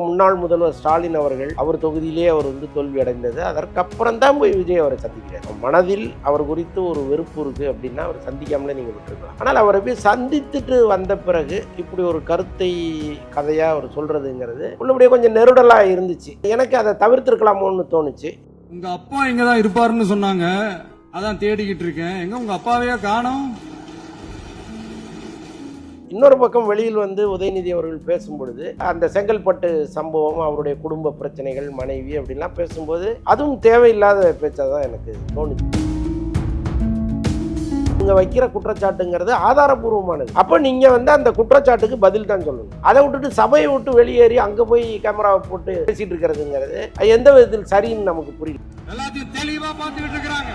முன்னாள் முதல்வர் ஸ்டாலின் அவர்கள் அவர் தொகுதியிலே அவர் தோல்வி அடைந்தது. அதற்கப்புறம் தான் போய் விஜய் அவரை சந்திக்கிறார். மனதில் அவர் குறித்து ஒரு வெறுப்பு இருக்கு அப்படின்னா அவர் சந்திக்காமலே நீங்க விட்டுருக்கலாம். ஆனால் அவரை போய் சந்தித்துட்டு வந்த பிறகு இப்படி ஒரு கருத்தை கதையா அவர் சொல்றதுங்கிறது உள்ளபடியே கொஞ்சம் நெருடலா இருந்துச்சு. எனக்கு அதை தவிர்த்திருக்கலாமோன்னு தோணுச்சு. உங்க அப்பா இங்கதான் இருப்பாருன்னு சொன்னாங்க, அதான் தேடிக்கிட்டு இருக்கேன். எங்க உங்க அப்பாவையா காணோம்? இன்னொரு பக்கம் வெளியில் உதயநிதி அவர்கள் பேசும்பொழுது அந்த செங்கல்பட்டு சம்பவம், அவருடைய குடும்ப பிரச்சனைகள், மனைவி அப்படின்லாம் பேசும்போது அதுவும் தேவையில்லாத பேச்சாக தான் எனக்கு தோணுச்சு. இவங்க வைக்கிற குற்றச்சாட்டுங்கிறது ஆதாரபூர்வமானது. அப்போ நீங்க அந்த குற்றச்சாட்டுக்கு பதில் தான் சொல்லணும். அதை விட்டுட்டு சபையை விட்டு வெளியேறி அங்க போய் கேமராவை போட்டு பேசிட்டு இருக்கிறதுங்கிறது எந்த விதத்தில் சரின்னு நமக்கு புரியல. எல்லாத்தையும் தெளிவா பார்த்துக்கிட்டு இருக்கிறாங்க.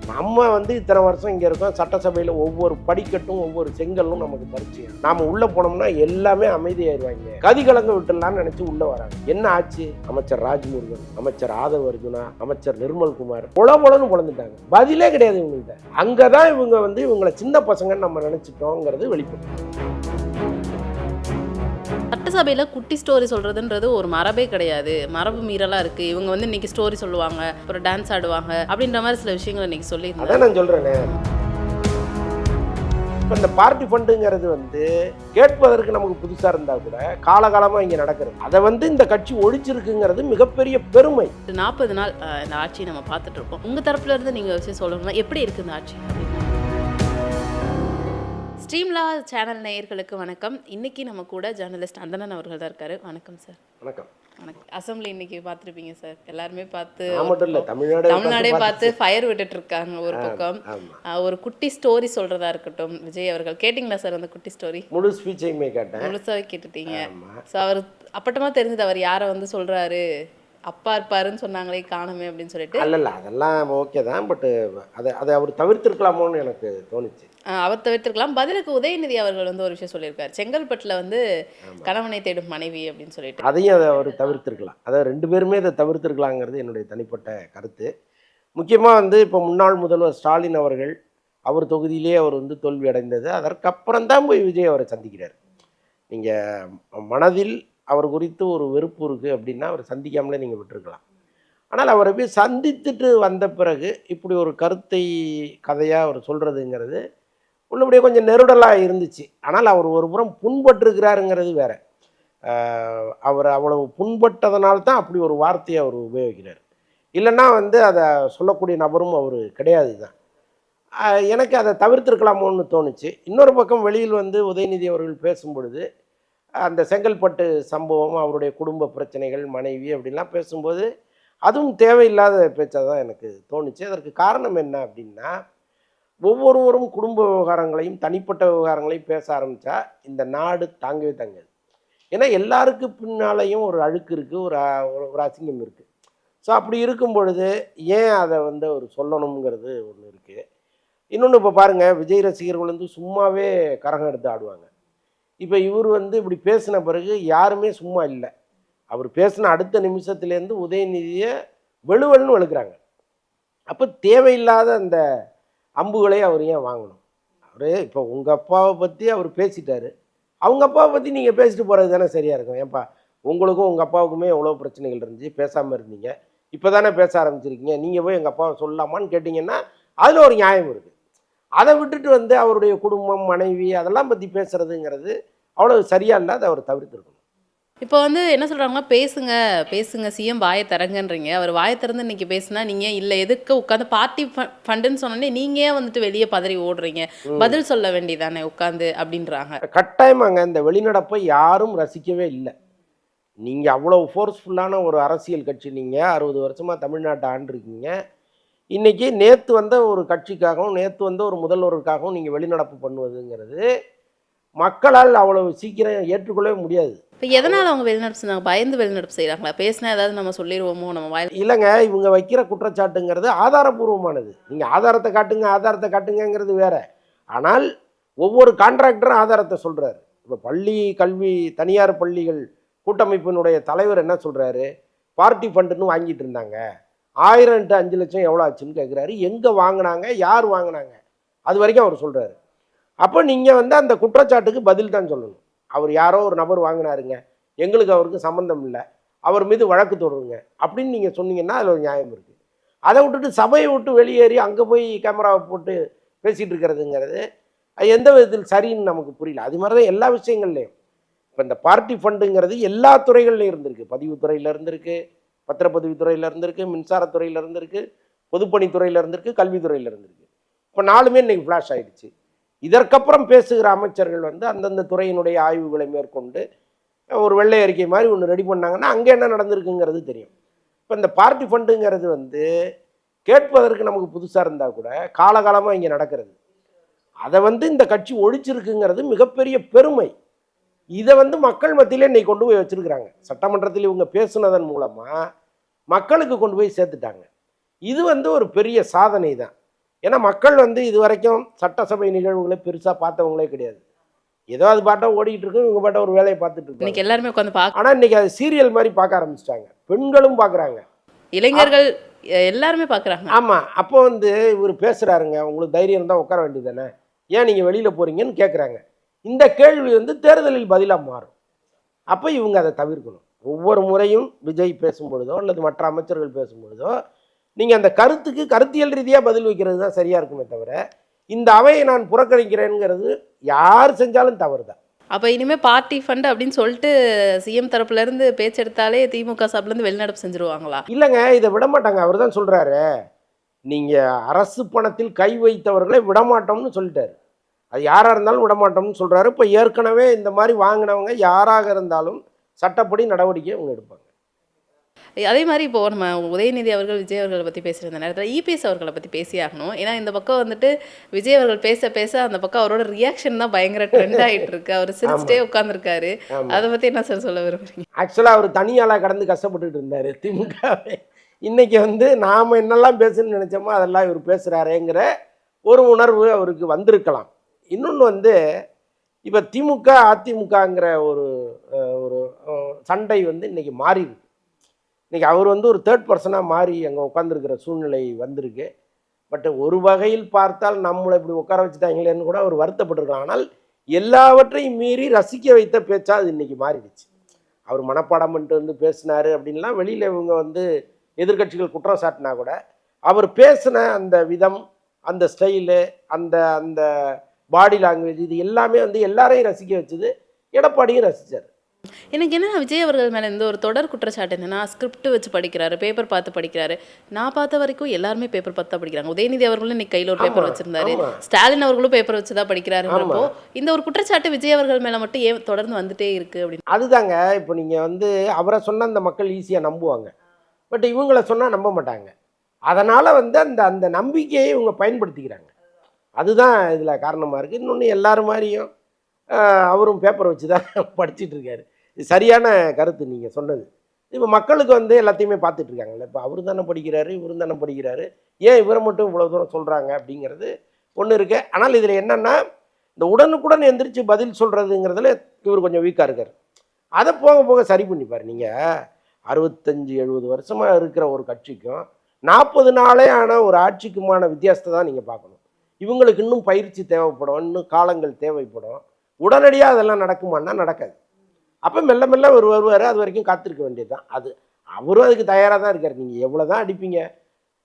நம்ம இத்தனை வருஷம் இங்கே இருக்கோம். சட்டசபையில் ஒவ்வொரு படிக்கட்டும் ஒவ்வொரு செங்கல்லும் நமக்கு பரிச்சயம். நாம உள்ள போனோம்னா எல்லாமே அமைதியாயிருவாங்க. கதி கலங்க விட்டுலான்னு நினைச்சு உள்ள வராங்க. என்ன ஆச்சு? அமைச்சர் ராஜ்முருகன், அமைச்சர் ஆதவ அர்ஜுனா, அமைச்சர் நிர்மல்குமார் பொலன்னு பொழந்துட்டாங்க. பதிலே கிடையாது இவங்கள்ட்ட. அங்கதான் இவங்க இவங்களை சின்ன பசங்கன்னு நம்ம நினைச்சிட்டோங்கிறது வெளிப்படும். சட்டசபையில் குட்டி ஸ்டோரி சொல்கிறதுன்றது ஒரு மரபே கிடையாது, மரபு மீறலாக இருக்குது. இவங்க இன்னைக்கு ஸ்டோரி சொல்லுவாங்க, அப்புறம் டான்ஸ் ஆடுவாங்க அப்படின்ற மாதிரி சில விஷயங்கள் இன்னைக்கு சொல்லியிருந்தேன். அதான் நான் சொல்கிறேனே. இப்போ இந்த பார்ட்டி ஃபண்டுங்கிறது கேட்பதற்கு நமக்கு புதுசாக இருந்தால் கூட காலகாலமாக இங்கே நடக்கிறது. அதை இந்த கட்சி ஒழிச்சிருக்குங்கிறது மிகப்பெரிய பெருமை. 40 நாள் இந்த ஆட்சியை நம்ம பார்த்துட்டு இருக்கோம். உங்கள் தரப்புல இருந்து நீங்கள் வச்சு சொல்லணும்னா எப்படி இருக்குது இந்த ஆட்சி? ஸ்ட்ரீம்லா சேனல் நேயர்களுக்கு வணக்கம். இன்னைக்கு நம்ம கூட ஜேர்னலிஸ்ட் அந்தணன் அவர்கள் தான் இருக்காரு. வணக்கம் சார். வணக்கம். வணக்கம். அசம்பிளி இன்னைக்கு பார்த்துருப்பீங்க சார், எல்லாருமே பார்த்து தமிழ்நாடே பார்த்து ஃபயர் விட்டுட்டு இருக்காங்க. ஒரு பக்கம் ஒரு குட்டி ஸ்டோரி சொல்றதா இருக்கட்டும், விஜய் அவர்கள் கேட்டிங்களா சார்? அந்த குட்டி ஸ்டோரி முழு ஸ்பீச்சையுமே கேட்டேன். முழுசாவே கேட்டுட்டீங்க. ஸோ அவர் அப்பட்டமா தெரிஞ்சது அவர் யாரை சொல்றாரு, அப்பா இருப்பாருன்னு சொன்னாங்களே காணுமே அப்படின்னு சொல்லிட்டு. இல்ல அதெல்லாம் ஓகே தான். பட் அதை அவர் தவிர்த்திருக்கலாமோன்னு எனக்கு தோணுச்சு. அவர் தவிர்த்திருக்கலாம். பதிலுக்கு உதயநிதி அவர்கள் ஒரு விஷயம் சொல்லியிருக்காரு, செங்கல்பட்டுல கணவனை தேடும் மனைவி அப்படின்னு சொல்லிட்டு. அதையும் அதை அவர் தவிர்த்திருக்கலாம். அதாவது 2 பேருமே இதை தவிர்த்திருக்கலாங்கிறது என்னுடைய தனிப்பட்ட கருத்து. முக்கியமாக இப்போ முன்னாள் முதல்வர் ஸ்டாலின் அவர்கள் அவர் தொகுதியிலே அவர் தோல்வி அடைந்தது. அதற்கப்புறம் தான் போய் விஜய் அவரை சந்திக்கிறார். நீங்கள் மனதில் அவர் குறித்து ஒரு வெறுப்பு இருக்குது அப்படின்னா அவர் சந்திக்காமலே நீங்கள் விட்டுருக்கலாம். ஆனால் அவரை போய் சந்தித்துட்டு வந்த பிறகு இப்படி ஒரு கருத்தை கதையாக அவர் சொல்கிறதுங்கிறது உள்ளபடியே கொஞ்சம் நெருடலாக இருந்துச்சு. ஆனால் அவர் ஒரு புறம் புண்பட்டிருக்கிறாருங்கிறது வேற. அவர் அவ்வளவு புண்பட்டதனால்தான் அப்படி ஒரு வார்த்தையை அவர் உபயோகிக்கிறார். இல்லைன்னா அதை சொல்லக்கூடிய நபரும் அவர் கிடையாது தான். எனக்கு அதை தவிர்த்திருக்கலாமோன்னு தோணுச்சு. இன்னொரு பக்கம் வெளியில் உதயநிதி அவர்கள் பேசும்பொழுது அந்த செங்கல்பட்டு சம்பவம், அவருடைய குடும்ப பிரச்சனைகள், மனைவி அப்படின்லாம் பேசும்போது அதுவும் தேவையில்லாத பேச்சாக தான் எனக்கு தோணுச்சு. அதற்கு காரணம் என்ன அப்படின்னா, ஒவ்வொருவரும் குடும்ப விவகாரங்களையும் தனிப்பட்ட விவகாரங்களையும் பேச ஆரம்பித்தா இந்த நாடு தாங்கவே தாங்காது. ஏன்னா எல்லாருக்கு பின்னாலையும் ஒரு அழுக்கு இருக்குது, ஒரு அசிங்கம் இருக்குது. ஸோ அப்படி இருக்கும் பொழுது ஏன் அதை அவர் சொல்லணுங்கிறது ஒன்று இருக்குது. இன்னொன்று இப்போ பாருங்கள், விஜய் ரசிகர்கள் சும்மாவே கரகம் எடுத்து ஆடுவாங்க. இப்போ இவர் இப்படி பேசின பிறகு யாருமே சும்மா இல்லை. அவர் பேசின அடுத்த நிமிஷத்துலேருந்து உதயநிதியை வெளுவெளுன்னு வெளுக்கிறாங்க. அப்போ தேவையில்லாத அந்த அம்புகளை அவர் ஏன் வாங்கணும்? அவர் இப்போ உங்கள் அப்பாவை பற்றி அவர் பேசிட்டாரு, அவங்க அப்பாவை பற்றி நீங்கள் பேசிட்டு போகிறது தானே சரியாக இருக்கும். ஏன்பா, உங்களுக்கும் உங்கள் அப்பாவுக்குமே எவ்வளோ பிரச்சனைகள் இருந்துச்சு, பேசாமல் இருந்தீங்க, இப்போ தானே பேச ஆரம்பிச்சிருக்கீங்க, நீங்கள் போய் எங்கள் அப்பாவை சொல்லலாமான்னு கேட்டிங்கன்னா அதில் ஒரு நியாயம் இருக்குது. அதை விட்டுட்டு அவருடைய குடும்பம், மனைவி அதெல்லாம் பற்றி பேசுகிறதுங்கிறது அவ்வளோ சரியா இல்லை. அதை அவர் தவிர்த்திருக்கணும். இப்போ என்ன சொல்கிறாங்கன்னா, பேசுங்க சிஎம் வாயை திறங்கன்றீங்க. அவர் வாயை திறந்து இன்னைக்கு பேசுனா நீங்கள் இல்லை எதுக்கு உட்காந்து பார்ட்டி ஃபண்டுன்னு சொன்னோன்னே நீங்கள் ஏன் வெளியே பதறி ஓடுறீங்க, பதில் சொல்ல வேண்டியதானே உட்காந்து அப்படின்றாங்க. கட்டாயமாங்க இந்த வெளிநடப்பை யாரும் ரசிக்கவே இல்லை. நீங்கள் அவ்வளோ ஃபோர்ஸ்ஃபுல்லான ஒரு அரசியல் கட்சி, நீங்கள் 60 வருஷமாக தமிழ்நாட்டை ஆண்டிருக்கீங்க. இன்றைக்கி நேற்று ஒரு கட்சிக்காகவும் நேற்று ஒரு முதல்வருக்காகவும் நீங்கள் வெளிநடப்பு பண்ணுவதுங்கிறது மக்களால் அவ்வளவு சீக்கிரம் ஏற்றுக்கொள்ளவே முடியாது. இப்போ எதனால் அவங்க வெளிநடப்பு செய்றாங்க? பயந்து வெளிநடப்பு செய்கிறாங்களா? பேசினா ஏதாவது நம்ம சொல்லிடுவோமோ நம்ம வாயில்? இல்லைங்க, இவங்க வைக்கிற குற்றச்சாட்டுங்கிறது ஆதாரபூர்வமானது. நீங்கள் ஆதாரத்தை காட்டுங்கிறது வேற. ஆனால் ஒவ்வொரு கான்ட்ராக்டரும் ஆதாரத்தை சொல்கிறாரு. இப்போ பள்ளி கல்வி தனியார் பள்ளிகள் கூட்டமைப்பினுடைய தலைவர் என்ன சொல்கிறாரு, பார்ட்டி ஃபண்டுன்னு வாங்கிட்டு இருந்தாங்க, 1000 × 5 லட்சம் எவ்வளோ ஆச்சுன்னு கேட்குறாரு. எங்கே வாங்கினாங்க, யார் வாங்கினாங்க, அது வரைக்கும் அவர் சொல்கிறாரு. அப்போ நீங்கள் வந்து அந்த குற்றச்சாட்டுக்கு பதில் தான் சொல்லணும். அவர் யாரோ ஒரு நபர் வாங்கினாருங்க, எங்களுக்கு அவருக்கு சம்மந்தம் இல்லை, அவர் மீது வழக்கு தொடருங்க அப்படின்னு நீங்கள் சொன்னீங்கன்னா அதில் ஒரு நியாயம் இருக்குது. அதை விட்டுட்டு சபையை விட்டு வெளியேறி அங்கே போய் கேமராவை போட்டு பேசிகிட்டு இருக்கிறதுங்கிறது அது எந்த விதத்தில் சரின்னு நமக்கு புரியல. அது மாதிரி தான் எல்லா விஷயங்கள்லையும். இப்போ இந்த பார்ட்டி ஃபண்டுங்கிறது எல்லா துறைகள்லையும் இருந்திருக்கு. பதிவுத்துறையில் இருந்திருக்கு, பத்திரப்பதிவுத்துறையில் இருந்திருக்கு, மின்சாரத்துறையில் இருந்திருக்கு, பொதுப்பணித்துறையில் இருந்திருக்கு, கல்வித்துறையில் இருந்திருக்கு. இப்போ 4மே இன்றைக்கி ஃப்ளாஷ் ஆகிடுச்சு. இதற்கப்புறம் பேசுகிற அமைச்சர்கள் வந்து அந்தந்த துறையினுடைய ஆய்வுகளை மேற்கொண்டு ஒரு வெள்ளை அறிக்கை மாதிரி ஒன்று ரெடி பண்ணாங்கன்னா அங்கே என்ன நடந்திருக்குங்கிறது தெரியும். இப்போ இந்த பார்ட்டி ஃபண்டுங்கிறது வந்து கேட்பதற்கு நமக்கு புதுசாக இருந்தால் கூட காலகாலமாக இங்கே நடக்கிறது. அதை வந்து இந்த கட்சி ஒழிச்சிருக்குங்கிறது மிகப்பெரிய பெருமை. இதை வந்து மக்கள் மத்தியிலே இன்னைக்கு கொண்டு போய் வச்சிருக்கிறாங்க. சட்டமன்றத்தில் இவங்க பேசுனதன் மூலமாக மக்களுக்கு கொண்டு போய் சேர்த்துட்டாங்க. இது வந்து ஒரு பெரிய சாதனை தான். ஏன்னா மக்கள் வந்து இது வரைக்கும் சட்டசபை நிகழ்வுகளை பெருசாக பார்த்தவங்களே கிடையாது. ஏதோ அது பாட்டா ஓடிக்கிட்டு இருக்கு, இவங்க பாட்டா ஒரு வேலையை பார்த்துட்டு இருக்காங்க. இன்னைக்கு எல்லாருமே உட்காந்து பார்க்க, ஆனால் இன்னைக்கு அது சீரியல் மாதிரி பார்க்க ஆரம்பிச்சிட்டாங்க. பெண்களும் பார்க்குறாங்க, இளைஞர்கள் எல்லாருமே பார்க்குறாங்க. ஆமாம். அப்போ வந்து இவர் பேசுகிறாருங்க, உங்களுக்கு தைரியம் இருந்தால் உட்கார வேண்டியது தானே, ஏன் நீங்கள் வெளியில் போகிறீங்கன்னு கேட்குறாங்க. இந்த கேள்வி வந்து தேர்தலில் பதிலாக மாறும். அப்போ இவங்க அதை தவிர்க்கணும். ஒவ்வொரு முறையும் விஜய் பேசும்பொழுதோ அல்லது மற்ற அமைச்சர்கள் பேசும்பொழுதோ நீங்கள் அந்த கருத்துக்கு கருத்தியல் ரீதியாக பதில் வைக்கிறது தான் சரியாக இருக்குமே தவிர, இந்த அவையை நான் புறக்கணிக்கிறேங்கிறது யார் செஞ்சாலும் தவறு தான். அப்போ இனிமேல் பார்ட்டி ஃபண்ட் அப்படின்னு சொல்லிட்டு சிஎம் தரப்புலேருந்து பேச்செடுத்தாலே திமுக சார்பிலேருந்து வெளிநடப்பு செஞ்சுருவாங்களா? இல்லைங்க, இதை விட மாட்டாங்க. அவர் தான் சொல்கிறாரு, நீங்கள் அரசு பணத்தில் கை வைத்தவர்களை விடமாட்டோம்னு சொல்லிட்டாரு. அது யாராக இருந்தாலும் விடமாட்டோம்னு சொல்கிறாரு. இப்போ ஏற்கனவே இந்த மாதிரி வாங்கினவங்க யாராக இருந்தாலும் சட்டப்படி நடவடிக்கை அவங்க எடுப்பாங்க. அதே மாதிரி இப்போ நம்ம உதயநிதி அவர்கள் விஜய் அவர்களை பற்றி பேசுகிற நேரத்தில் இபிஎஸ் அவர்களை பற்றி பேசியாகணும். ஏன்னா இந்த பக்கம் வந்துட்டு விஜய் அவர்கள் பேச பேச அந்த பக்கம் அவரோட ரியாக்ஷன் தான் பயங்கர ட்ரெண்ட் ஆகிட்டு இருக்கு. அவர் சிரிச்சிட்டே உட்காந்துருக்காரு. அதை பற்றி என்ன சார் சொல்ல விரும்புறீங்க? ஆக்சுவலாக அவர் தனியாளாக கடந்து கஷ்டப்பட்டுட்டு இருந்தார் திமுகவே. இன்னைக்கு வந்து நாம் என்னெல்லாம் பேசணும்னு நினச்சோமோ அதெல்லாம் இவர் பேசுகிறாரேங்கிற ஒரு உணர்வு அவருக்கு வந்திருக்கலாம். இன்னொன்று வந்து இப்போ திமுக அதிமுகங்கிற ஒரு ஒரு சண்டை வந்து இன்னைக்கு மாறி இருக்கு. இன்றைக்கி அவர் வந்து ஒரு தேர்ட் பர்சனாக மாறி அங்கே உட்காந்துருக்கிற சூழ்நிலை வந்திருக்கு. பட் ஒரு வகையில் பார்த்தால் நம்மளை இப்படி உட்கார வச்சுட்டாங்களேன்னு கூட அவர் வருத்தப்பட்டிருக்கலாம். ஆனால் எல்லாவற்றையும் மீறி ரசிக்க வைத்த பேச்சா அது இன்றைக்கி மாறிடுச்சு. அவர் மனப்பாடம் பண்ணிட்டு வந்து பேசினார் அப்படின்லாம் வெளியில் இவங்க வந்து எதிர்கட்சிகள் குற்றம் சாட்டினா கூட அவர் பேசின அந்த விதம், அந்த ஸ்டைலு, அந்த அந்த பாடி லாங்குவேஜ், இது எல்லாமே வந்து எல்லாரையும் ரசிக்க வச்சுது. எடப்பாடியும் ரசித்தார். எனக்கு என்ன விஜய் அவர்கள் மேலே இந்த ஒரு தொடர் குற்றச்சாட்டு என்னன்னா, ஸ்கிரிப்ட் வச்சு படிக்கிறாரு, பேப்பர் பார்த்து படிக்கிறாரு. நான் பார்த்த வரைக்கும் எல்லாருமே பேப்பர் பார்த்து தான் படிக்கிறாங்க. உதயநிதி அவர்களும் இன்னைக்கு கையில் ஒரு பேப்பர் வச்சிருந்தாரு, ஸ்டாலின் அவர்களும் பேப்பர் வச்சு தான் படிக்கிறாருன்றப்போ இந்த ஒரு குற்றச்சாட்டு விஜய் அவர்கள் மேலே மட்டும் ஏன் தொடர்ந்து வந்துட்டே இருக்கு அப்படின்னு? அதுதாங்க. இப்போ நீங்கள் வந்து அவரை சொன்னால் அந்த மக்கள் ஈஸியாக நம்புவாங்க. பட் இவங்களை சொன்னால் நம்ப மாட்டாங்க. அதனால் வந்து அந்த அந்த நம்பிக்கையை இவங்க பயன்படுத்திக்கிறாங்க. அதுதான் இதில் காரணமாக இருக்குது. இன்னொன்று எல்லாரும் மாதிரியும் அவரும் பேப்பர் வச்சு தான் படிச்சுட்டு இருக்காரு. இது சரியான கருத்து நீங்கள் சொன்னது. இப்போ மக்களுக்கு வந்து எல்லாத்தையுமே பார்த்துட்ருக்காங்கல்ல. இப்போ அவர் தானே படிக்கிறாரு, இவரு தானே படிக்கிறாரு, ஏன் இவரை மட்டும் இவ்வளோ தூரம் சொல்கிறாங்க அப்படிங்கிறது ஒன்று இருக்கு. ஆனால் இதில் என்னென்னா, இந்த உடனுக்குடன் எந்திரிச்சு பதில் சொல்கிறதுங்கிறதுல இவர் கொஞ்சம் வீக்காக இருக்கார். அதை போக போக சரி பண்ணிப்பார். நீங்கள் 65-70 வருஷமாக இருக்கிற ஒரு கட்சிக்கும் 40 நாளே ஆன ஒரு ஆட்சிக்குமான வித்தியாசத்தை தான் நீங்கள் பார்க்கணும். இவங்களுக்கு இன்னும் பயிற்சி தேவைப்படும், இன்னும் காலங்கள் தேவைப்படும். உடனடியாக அதெல்லாம் நடக்குமான்னா நடக்காது. அப்போ மெல்ல மெல்ல ஒரு வருவார். அது வரைக்கும் காத்திருக்க வேண்டியது தான். அது அவரும் அதுக்கு தயாராக தான் இருக்கார். நீங்கள் எவ்வளோ தான் அடிப்பீங்க,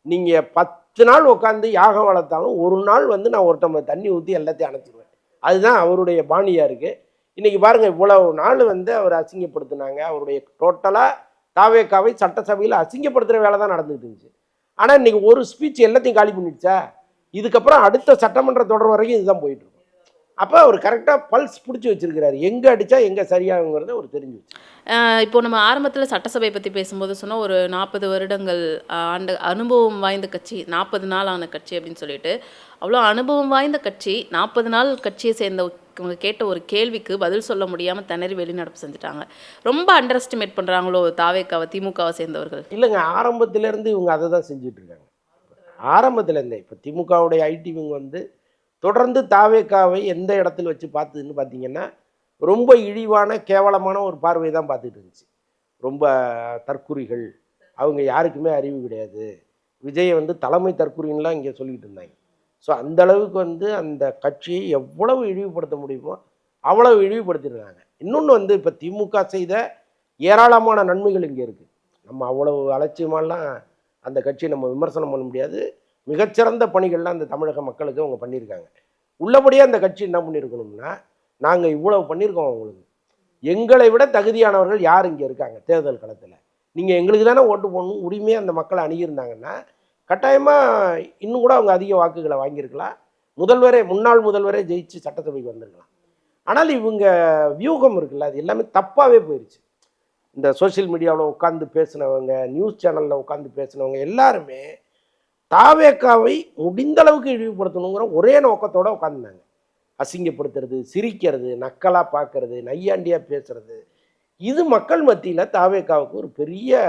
நீங்கள் 10 நாள் உட்காந்து யாகம் வளர்த்தாலும் ஒரு நாள் வந்து நான் ஒரு டம்ளர் தண்ணி ஊற்றி எல்லாத்தையும் அணைச்சிடுவேன். அதுதான் அவருடைய பாணியாக இருக்குது. இன்றைக்கி பாருங்கள், இவ்வளவு நாள் வந்து அவர் அசிங்கப்படுத்தினாங்க. அவருடைய டோட்டலாக தாவேக்காவை சட்டசபையில் அசிங்கப்படுத்துகிற வேலை தான் நடந்துகிட்டு இருந்துச்சு. ஆனால் இன்றைக்கி ஒரு ஸ்பீச் எல்லாத்தையும் காலி பண்ணிடுச்சா. இதுக்கப்புறம் அடுத்த சட்டமன்ற தொடர் வரைக்கும் இதுதான் போயிட்டுருக்கும். அப்போ அவர் கரெக்டாக பல்ஸ் பிடிச்சி வச்சிருக்கிறாரு. எங்கே அடித்தா எங்கே சரியாகுங்கிறத அவர் தெரிஞ்சு வச்சு. இப்போ நம்ம ஆரம்பத்தில் சட்டசபை பற்றி பேசும்போது சொன்னால் ஒரு 40 வருடங்கள் ஆண்டு அனுபவம் வாய்ந்த கட்சி, 40 நாள் ஆன கட்சி அப்படின்னு சொல்லிட்டு, அவ்வளோ அனுபவம் வாய்ந்த கட்சி 40 நாள் கட்சியை சேர்ந்தவங்க கேட்ட ஒரு கேள்விக்கு பதில் சொல்ல முடியாமல் திணறி வெளிநடப்பு செஞ்சுட்டாங்க. ரொம்ப அண்டர் எஸ்டிமேட் பண்ணுறாங்களோ தாவேக்காவை, திமுகவை சேர்ந்தவர்கள்? இல்லைங்க, ஆரம்பத்திலேருந்து இவங்க அதை தான் செஞ்சிட்ருக்காங்க. ஆரம்பத்துலேருந்தே இப்போ திமுகவுடைய ஐடி விங் வந்து தொடர்ந்து தாவேக்காவை எந்த இடத்துல வச்சு பார்த்ததுன்னு பார்த்தீங்கன்னா, ரொம்ப இழிவான கேவலமான ஒரு பார்வை தான் பார்த்துட்டு இருந்துச்சு. ரொம்ப தற்குறிகள், அவங்க யாருக்குமே அறிவு கிடையாது, விஜயை வந்து தலைமை தற்குறின்லாம் இங்கே சொல்லிக்கிட்டு இருந்தாங்க. ஸோ அந்த அளவுக்கு வந்து அந்த கட்சியை எவ்வளவு இழிவுபடுத்த முடியுமோ அவ்வளவு இழிவுபடுத்திடுறாங்க. இன்னொன்று வந்து இப்போ திமுக செய்த ஏராளமான நன்மைகள் இங்கே இருக்குது. நம்ம அவ்வளவு அலட்சியமாலாம் அந்த கட்சியை நம்ம விமர்சனம் பண்ண முடியாது. மிகச்சிறந்த பணிகள்லாம் அந்த தமிழக மக்களுக்கு அவங்க பண்ணியிருக்காங்க. உள்ளபடியாக அந்த கட்சி என்ன பண்ணியிருக்கணும்னா, நாங்கள் இவ்வளவு பண்ணியிருக்கோம் உங்களுக்கு, எங்களை விட தகுதியானவர்கள் யார் இங்கே இருக்காங்க தேர்தல் களத்தில், நீங்கள் எங்களுக்கு தானே ஓட்டு போடணும் உரிமையாக அந்த மக்களை அணுகியிருந்தாங்கன்னா கட்டாயமாக இன்னும் கூட அவங்க அதிக வாக்குகளை வாங்கியிருக்கலாம். முன்னாள் முதல்வரே ஜெயிச்சு சட்டசபைக்கு வந்திருக்கலாம். ஆனால் இவங்க வியூகம் இருக்குல்ல, அது எல்லாமே தப்பாகவே போயிடுச்சு. இந்த சோஷியல் மீடியாவில் உட்காந்து பேசினவங்க, நியூஸ் சேனலில் உட்காந்து பேசினவங்க எல்லாருமே தாவேக்காவை முடிந்த அளவுக்கு இழிவுபடுத்தணுங்கிற ஒரே நோக்கத்தோடு உட்காந்துருந்தாங்க. அசிங்கப்படுத்துறது, சிரிக்கிறது, நக்கலாக பார்க்கறது, நையாண்டியாக பேசுறது, இது மக்கள் மத்தியில் தாவேக்காவுக்கு ஒரு பெரிய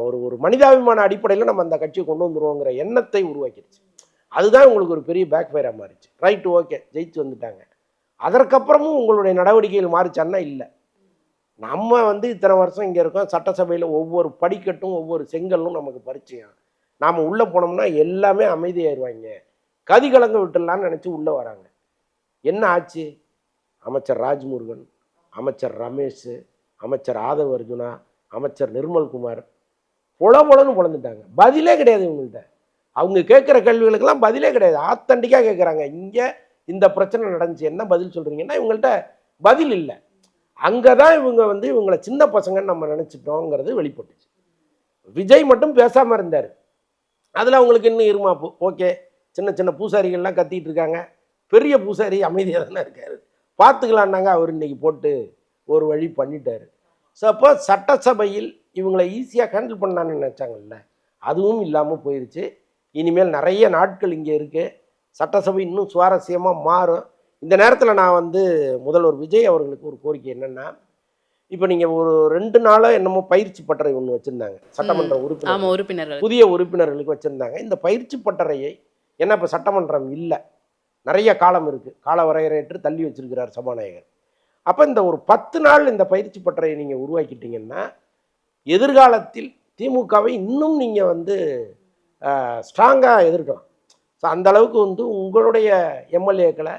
ஒரு மனிதாபிமான அடிப்படையில் நம்ம அந்த கட்சியை கொண்டு வந்துருவோங்கிற எண்ணத்தை உருவாக்கிடுச்சு. அதுதான் உங்களுக்கு ஒரு பெரிய பேக் ஃபயராக மாறிச்சு. ரைட்டு, ஓகே, ஜெயிச்சு வந்துட்டாங்க. அதற்கப்புறமும் உங்களுடைய நடவடிக்கைகள் மாறிச்சான்னா இல்லை. நம்ம வந்து இத்தனை வருஷம் இங்கே இருக்கோம், சட்டசபையில் ஒவ்வொரு படிக்கட்டும் ஒவ்வொரு செங்கல்லும் நமக்கு பரிச்சயம். நாம் உள்ளே போனோம்னா எல்லாமே அமைதியாயிருவாங்க, கதிகலங்க விட்டுடலான்னு நினச்சி உள்ளே வராங்க. என்ன ஆச்சு? அமைச்சர் ராஜ்முருகன், அமைச்சர் ரமேஷ், அமைச்சர் ஆதவ் அர்ஜுனா, அமைச்சர் நிர்மல்குமார் பொலன்னு பொழந்துட்டாங்க. பதிலே கிடையாது இவங்கள்ட்ட. அவங்க கேட்குற கேள்விகளுக்கெல்லாம் பதிலே கிடையாது. ஆத்தண்டிக்காக கேட்குறாங்க. இங்கே இந்த பிரச்சனை நடந்துச்சு, என்ன பதில் சொல்கிறீங்கன்னா இவங்கள்ட்ட பதில் இல்லை. அங்கே தான் இவங்க வந்து இவங்களை சின்ன பசங்கன்னு நம்ம நினச்சிட்டோங்கிறது வெளிப்பட்டுச்சு. விஜய் மட்டும் பேசாமல் இருந்தார். அதில் அவங்களுக்கு இன்னும் இருமாப்பு. ஓகே, சின்ன சின்ன பூசாரிகள்லாம் கத்திட்டு இருக்காங்க, பெரிய பூசாரி அமைதியாக தானே இருக்கார், பார்த்துக்கலான்னாங்க. அவர் இன்னைக்கு போட்டு ஒரு வழி பண்ணிட்டார். ஸோ அப்போ சட்டசபையில் இவங்களை ஈஸியாக ஹேண்டில் பண்ணான்னு நினச்சாங்கல்ல, அதுவும் இல்லாமல் போயிடுச்சு. இனிமேல் நிறைய நாட்கள் இங்கே இருக்குது. சட்டசபை இன்னும் சுவாரஸ்யமாக மாறும். இந்த நேரத்தில் நான் வந்து முதல்வர் விஜய் அவர்களுக்கு ஒரு கோரிக்கை என்னென்னா, இப்போ நீங்கள் ஒரு 2 நாளாக என்னமோ பயிற்சி பட்டறை ஒன்று வச்சுருந்தாங்க சட்டமன்ற உறுப்பினர்கள், புதிய உறுப்பினர்களுக்கு வச்சுருந்தாங்க. இந்த பயிற்சி பட்டறையை, ஏன்னா இப்போ சட்டமன்றம் இல்லை, நிறைய காலம் இருக்குது, கால வரையறையற்று தள்ளி வச்சிருக்கிறார் சபாநாயகர். அப்போ இந்த ஒரு 10 நாள் இந்த பயிற்சி பட்டறையை நீங்கள் உருவாக்கிட்டீங்கன்னா எதிர்காலத்தில் திமுகவை இன்னும் நீங்கள் வந்து ஸ்ட்ராங்காக எதிர்க்கலாம். ஸோ அந்த அளவுக்கு வந்து உங்களுடைய எம்எல்ஏக்களை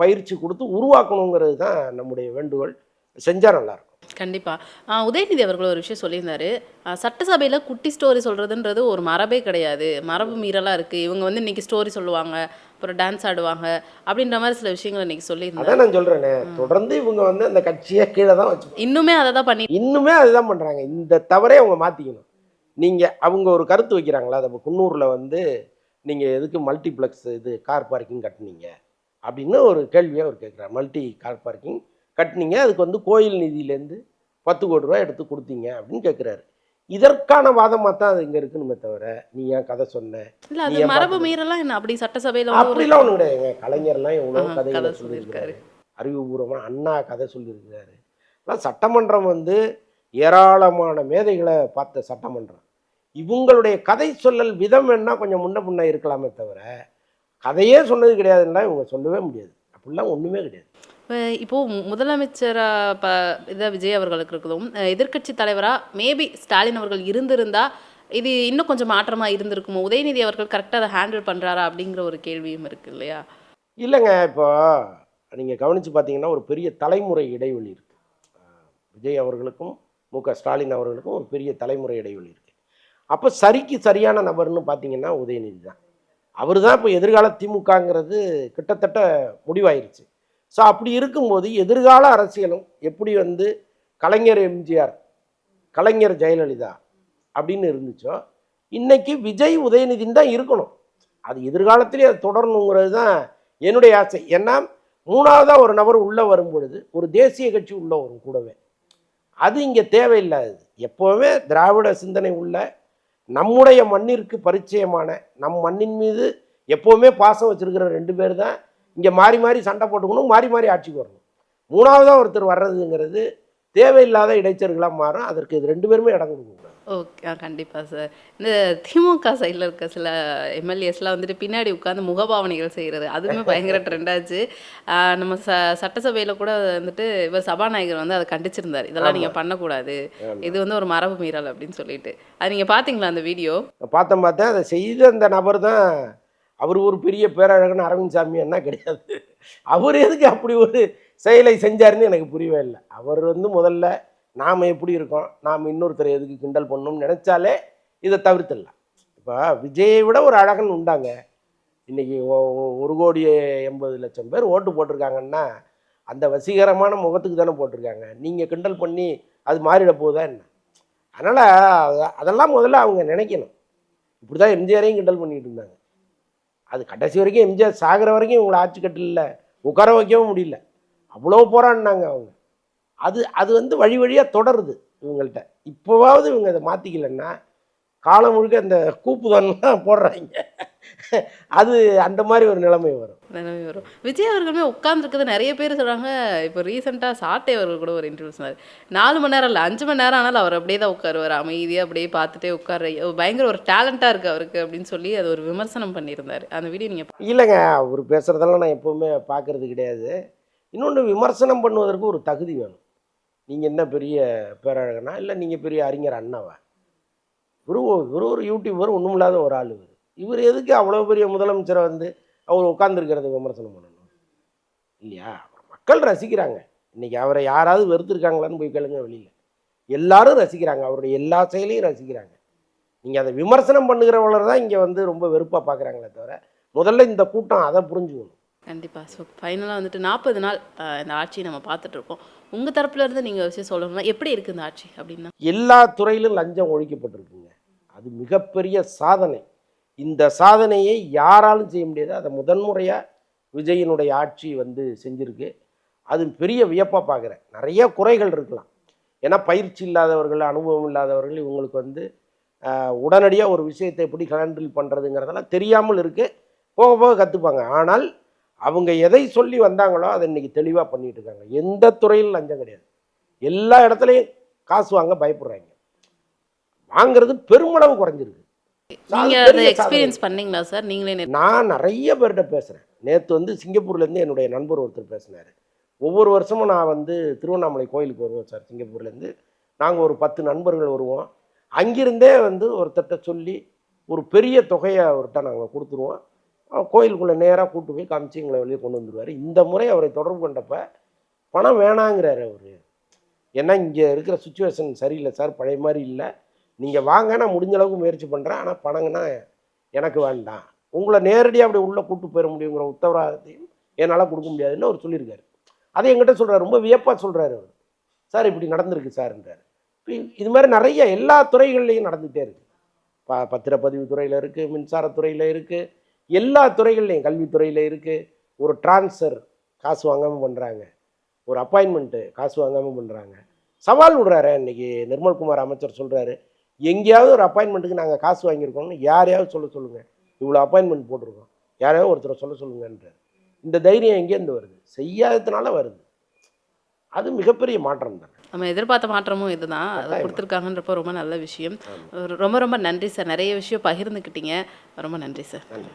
பயிற்சி கொடுத்து உருவாக்கணுங்கிறது தான் நம்முடைய வேண்டுகோள். செஞ்சால் நல்லாயிருக்கும். கண்டிப்பாக. உதயநிதி அவர்கள் ஒரு விஷயம் சொல்லியிருந்தாரு, சட்டசபையில் குட்டி ஸ்டோரி சொல்கிறதுன்றது ஒரு மரபே கிடையாது, மரபு மீறலாக இருக்குது. இவங்க வந்து இன்றைக்கி ஸ்டோரி சொல்லுவாங்க, அப்புறம் டான்ஸ் ஆடுவாங்க, அப்படின்ற மாதிரி சில விஷயங்கள் இன்றைக்கி சொல்லியிருந்தாங்க. அதான் நான் சொல்கிறேன்னே, தொடர்ந்து இவங்க வந்து அந்த கட்சியை கீழே தான் வச்சு இன்னுமே அதை தான் இன்னுமே அதுதான் பண்ணுறாங்க. இந்த தவறே அவங்க மாற்றிக்கணும். நீங்கள் அவங்க ஒரு கருத்து வைக்கிறாங்களா, அதை குன்னூரில் வந்து நீங்கள் எதுக்கு மல்டிப்ளெக்ஸ் இது கார் பார்க்கிங் கட்டினீங்க அப்படின்னு ஒரு கேள்வியாக அவர் கேட்குறாரு. மல்டி கார் பார்க்கிங் கட்டினீங்க, அதுக்கு வந்து கோயில் நிதியிலேருந்து 10 கோடி ரூபா எடுத்து கொடுத்தீங்க அப்படின்னு கேட்குறாரு. இதற்கான வாதமாக தான் அது இங்கே இருக்குன்னு தவிர, நீ ஏன் கதை சொன்ன, மரபு மீறலாம் என்ன அப்படி சட்டசபையில் அப்படிலாம் ஒன்றும் கிடையாதுங்க. கலைஞர்லாம் எவ்வளோ கதைகளை சொல்லியிருக்காரு, அறிவுபூர்வமாக அண்ணா கதை சொல்லியிருக்காரு. ஆனால் சட்டமன்றம் வந்து ஏராளமான மேதைகளை பார்த்த சட்டமன்றம். இவங்களுடைய கதை சொல்லல் விதம் வேணா கொஞ்சம் முன்ன பின்ன இருக்கலாமே தவிர, கதையே சொன்னது கிடையாதுன்னா இவங்க சொல்லவே முடியாது. அப்படிலாம் ஒன்றுமே கிடையாது. இப்போது முதலமைச்சராக இதை விஜய் அவர்களுக்கு இருக்கிறதும், எதிர்க்கட்சி தலைவராக மேபி ஸ்டாலின் அவர்கள் இருந்திருந்தா இது இன்னும் கொஞ்சம் மாற்றமாக இருந்திருக்குமோ, உதயநிதி அவர்கள் கரெக்டாக அதை ஹேண்டில் பண்ணுறாரா அப்படிங்கிற ஒரு கேள்வியும் இருக்குது இல்லையா? இல்லைங்க, இப்போ நீங்கள் கவனித்து பார்த்தீங்கன்னா ஒரு பெரிய தலைமுறை இடைவெளி இருக்குது. விஜய் அவர்களுக்கும் ஸ்டாலின் அவர்களுக்கும் ஒரு பெரிய தலைமுறை இடைவெளி இருக்குது. அப்போ சரியான நபர்னு பார்த்தீங்கன்னா உதயநிதி தான். அவர் தான் இப்போ எதிர்கால திமுகங்கிறது கிட்டத்தட்ட முடிவாயிருச்சு. ஸோ அப்படி இருக்கும்போது எதிர்கால அரசியலும் எப்படி வந்து கலைஞர் எம்ஜிஆர், கலைஞர் ஜெயலலிதா அப்படின்னு இருந்துச்சோ, இன்னைக்கு விஜய் உதயநிதின்னு தான் இருக்கணும். அது எதிர்காலத்திலே அது தொடரணுங்கிறது தான் என்னுடைய ஆசை. ஏன்னா 3ஆவதாக ஒரு நபர் உள்ளே வரும்பொழுது ஒரு தேசிய கட்சி உள்ளே வரும் கூடவே. அது இங்கே தேவையில்லாது. எப்போவுமே திராவிட சிந்தனை உள்ள, நம்முடைய மண்ணிற்கு பரிச்சயமான, நம் மண்ணின் மீது எப்போவுமே பாசம் வச்சுருக்கிற 2 பேர் தான் இங்கே மாறி மாறி சண்டை போட்டுக்கணும், மாறி மாறி ஆட்சிக்கு வரணும். 3ஆவதாக ஒருத்தர் வர்றதுங்கிறது தேவையில்லாத இடைச்சர்களாக மாறும். அதற்கு இது 2 பேருமே இடம் கொடுக்கணும். ஓகே, கண்டிப்பாக சார். இந்த திமுக சைடில் இருக்க சில எம்எல்ஏஸ்லாம் வந்துட்டு பின்னாடி உட்காந்து முகபாவனைகள் செய்கிறது, அதுவுமே பயங்கர ட்ரெண்டாச்சு. நம்ம சட்டசபையில் கூட வந்துட்டு இவர் சபாநாயகர் வந்து அதை கண்டிச்சிருந்தார், இதெல்லாம் நீங்கள் பண்ணக்கூடாது, இது வந்து ஒரு மரபு மீறல் அப்படின்னு சொல்லிட்டு. அது நீங்கள் பார்த்தீங்களா அந்த வீடியோ? பார்த்தேன். அதை செய்த அந்த நபர் தான் அவர் ஒரு பெரிய பேரழகன் அரவிந்த் சாமி என்ன கிடையாது. அவர் எதுக்கு அப்படி ஒரு செயலை செஞ்சாருன்னு எனக்கு புரியவே இல்லை. அவர் வந்து முதல்ல நாம் எப்படி இருக்கோம், நாம் இன்னொருத்தரை எதுக்கு கிண்டல் பண்ணணும்னு நினச்சாலே இதை தவிர்த்துடலாம். இப்போ விஜயை விட ஒரு அழகன் உண்டாங்க. இன்றைக்கி 1,80,00,000 பேர் ஓட்டு போட்டிருக்காங்கன்னா அந்த வசீகரமான முகத்துக்கு தானே போட்டிருக்காங்க. நீங்கள் கிண்டல் பண்ணி அது மாறிட போகுதா என்ன? அதனால் அதெல்லாம் முதல்ல அவங்க நினைக்கணும். இப்படி தான் எம்ஜிஆரையும் கிண்டல் பண்ணிட்டு இருந்தாங்க. அது கடைசி வரைக்கும் எம்ஜிஆர் சாகிற வரைக்கும் இவங்களை ஆட்சி கட்டில உட்கார வைக்கவும் முடியல. அவ்வளோ போராடினாங்க அவங்க. அது வந்து வழி வழியாக தொடருது இவங்கள்ட்ட. இப்போவாவது இவங்க அதை மாற்றிக்கலன்னா காலம் முழுக்க இந்த கூப்புதான்லாம் போடுறாங்க. அது அந்த மாதிரி ஒரு நிலைமை வரும். விஜய் அவர்களுமே உட்கார்ந்துருக்குது நிறைய பேர் சொல்கிறாங்க. இப்போ ரீசெண்டாக சாட்டை அவர்கள் கூட ஒரு இன்டர்வியூ சொன்னார். 4 மணி நேரம் இல்லை 5 மணி நேரம் ஆனாலும் அவர் அப்படியே தான் உட்காருவார். அமைதியாக அப்படியே பார்த்துட்டே உட்கார பயங்கர ஒரு டேலண்ட்டாக இருக்குது அவருக்கு அப்படின்னு சொல்லி அது ஒரு விமர்சனம் பண்ணியிருந்தார். அந்த வீடியோ நீங்கள் இல்லைங்க, அவர் பேசுகிறதெல்லாம் நான் எப்போவுமே பார்க்குறது கிடையாது. இன்னொன்று, விமர்சனம் பண்ணுவதற்கு ஒரு தகுதி வேணும். நீங்கள் என்ன பெரிய பேரழகனா, இல்லை நீங்கள் பெரிய அறிஞர் அண்ணாவா? ஒரு யூடியூபர், ஒன்றும் இல்லாத ஒரு ஆள். இவர் எதுக்கு அவ்வளோ பெரிய முதலமைச்சரை வந்து அவர் உட்காந்துருக்கிறத விமர்சனம் பண்ணணும் இல்லையா? மக்கள் ரசிக்கிறாங்க. இன்றைக்கி அவரை யாராவது வெறுத்துருக்காங்களான்னு போய் கேளுங்க. வெளியில் எல்லாரும் ரசிக்கிறாங்க, அவருடைய எல்லா செயலையும் ரசிக்கிறாங்க. நீங்கள் அதை விமர்சனம் பண்ணுகிறவங்கள தான் இங்கே வந்து ரொம்ப வெறுப்பாக பார்க்குறாங்களே தவிர, முதல்ல இந்த கூட்டம் அதை புரிஞ்சுக்கணும். கண்டிப்பாக. ஸோ ஃபைனலாக வந்துட்டு 40 நாள் இந்த ஆட்சியை நம்ம பார்த்துட்ருக்கோம். உங்கள் தரப்புல இருந்து நீங்கள் விஷயம் சொல்லணும்னா எப்படி இருக்குது இந்த ஆட்சி அப்படின்னா? எல்லா துறையிலும் லஞ்சம் ஒழிக்கப்பட்டிருக்குங்க. அது மிகப்பெரிய சாதனை. இந்த சாதனையை யாராலும் செய்ய முடியாது. அதை முதன்முறையாக விஜயினுடைய ஆட்சி வந்து செஞ்சுருக்கு. அது பெரிய வியப்பாக பார்க்குறேன். நிறைய குறைகள் இருக்கலாம். ஏன்னா பயிற்சி இல்லாதவர்கள், அனுபவம் இல்லாதவர்கள் இவங்களுக்கு வந்து உடனடியாக ஒரு விஷயத்தை எப்படி ஹேண்டில் பண்ணுறதுங்கிறதெல்லாம் தெரியாமல் இருக்குது. போக போக கற்றுப்பாங்க. ஆனால் அவங்க எதை சொல்லி வந்தாங்களோ அதை இன்றைக்கி தெளிவாக பண்ணிகிட்டு இருக்காங்க. எந்த துறையிலும் லஞ்சம் கிடையாது. எல்லா இடத்துலையும் காசு வாங்க பயப்படுறாங்க. வாங்கிறது பெருமளவு குறைஞ்சிருக்கு. நீங்கள் அதை எக்ஸ்பீரியன்ஸ் பண்ணீங்களா சார்? நீங்களே? நான் நிறைய பேர்கிட்ட பேசுகிறேன். நேற்று வந்து சிங்கப்பூர்லேருந்து என்னுடைய நண்பர் ஒருத்தர் பேசினார். ஒவ்வொரு வருஷமும் நான் வந்து திருவண்ணாமலை கோயிலுக்கு வருவோம் சார். சிங்கப்பூர்லேருந்து நாங்கள் ஒரு 10 நண்பர்கள் வருவோம். அங்கிருந்தே வந்து ஒருத்தட்ட சொல்லி ஒரு பெரிய தொகையை அவர்கிட்ட நாங்கள் கொடுத்துருவோம். கோயிலுக்குள்ளே நேராக கூட்டு போய் காமிச்சு எங்களை வெளியே கொண்டு வந்துடுவார். இந்த முறை அவரை தொடர்பு கொண்டப்ப பணம் வேணாங்கிறார் அவர். ஏன்னா இங்கே இருக்கிற சுச்சுவேஷன் சரியில்லை சார், பழைய மாதிரி இல்லை. நீங்கள் வாங்க, நான் முடிஞ்ச அளவுக்கு முயற்சி பண்ணுறேன். ஆனால் பணங்கன்னா எனக்கு வேண்டாம். உங்களை நேரடியாக அப்படி உள்ளே கூட்டு போயிட முடியுங்கிற உத்தரவாதத்தையும் என்னால் கொடுக்க முடியாதுன்னு அவர் சொல்லியிருக்காரு. அதை என்கிட்ட சொல்கிறார். ரொம்ப வியப்பாக சொல்கிறார் அவர். சார் இப்படி நடந்திருக்கு சார்ன்றார். இது மாதிரி நிறைய எல்லா துறைகள்லையும் நடந்துகிட்டே இருக்குது. பத்திரப்பதிவு துறையில் இருக்குது, மின்சாரத்துறையில் இருக்குது, எல்லா துறைகள்லையும், கல்வித்துறையில் இருக்குது. ஒரு டிரான்ஸ்ஃபர் காசு வாங்காமல் பண்ணுறாங்க, ஒரு அப்பாயின்மெண்ட்டு காசு வாங்காமல் பண்ணுறாங்க. சவால் விடுறாரு. இன்றைக்கி நிர்மல்குமார் அமைச்சர் சொல்கிறாரு, எங்கேயாவது ஒரு அப்பாயின்மெண்ட்டுக்கு நாங்கள் காசு வாங்கியிருக்கோம்னு யாரையாவது சொல்லுங்கள். இவ்வளோ அப்பாயின்மெண்ட் போட்டிருக்கோம், யாரையாவது ஒருத்தரை சொல்லுங்கன்றார். இந்த தைரியம் எங்கேருந்து வருது? செய்யாததுனால வருது. அது மிகப்பெரிய மாற்றம் தான். நம்ம எதிர்பார்த்த மாற்றமும் இதுதான். அதை கொடுத்துருக்காங்கன்றப்போ ரொம்ப நல்ல விஷயம். ரொம்ப ரொம்ப நன்றி சார். நிறைய விஷயம் பகிர்ந்துக்கிட்டீங்க. ரொம்ப நன்றி சார். நன்றி.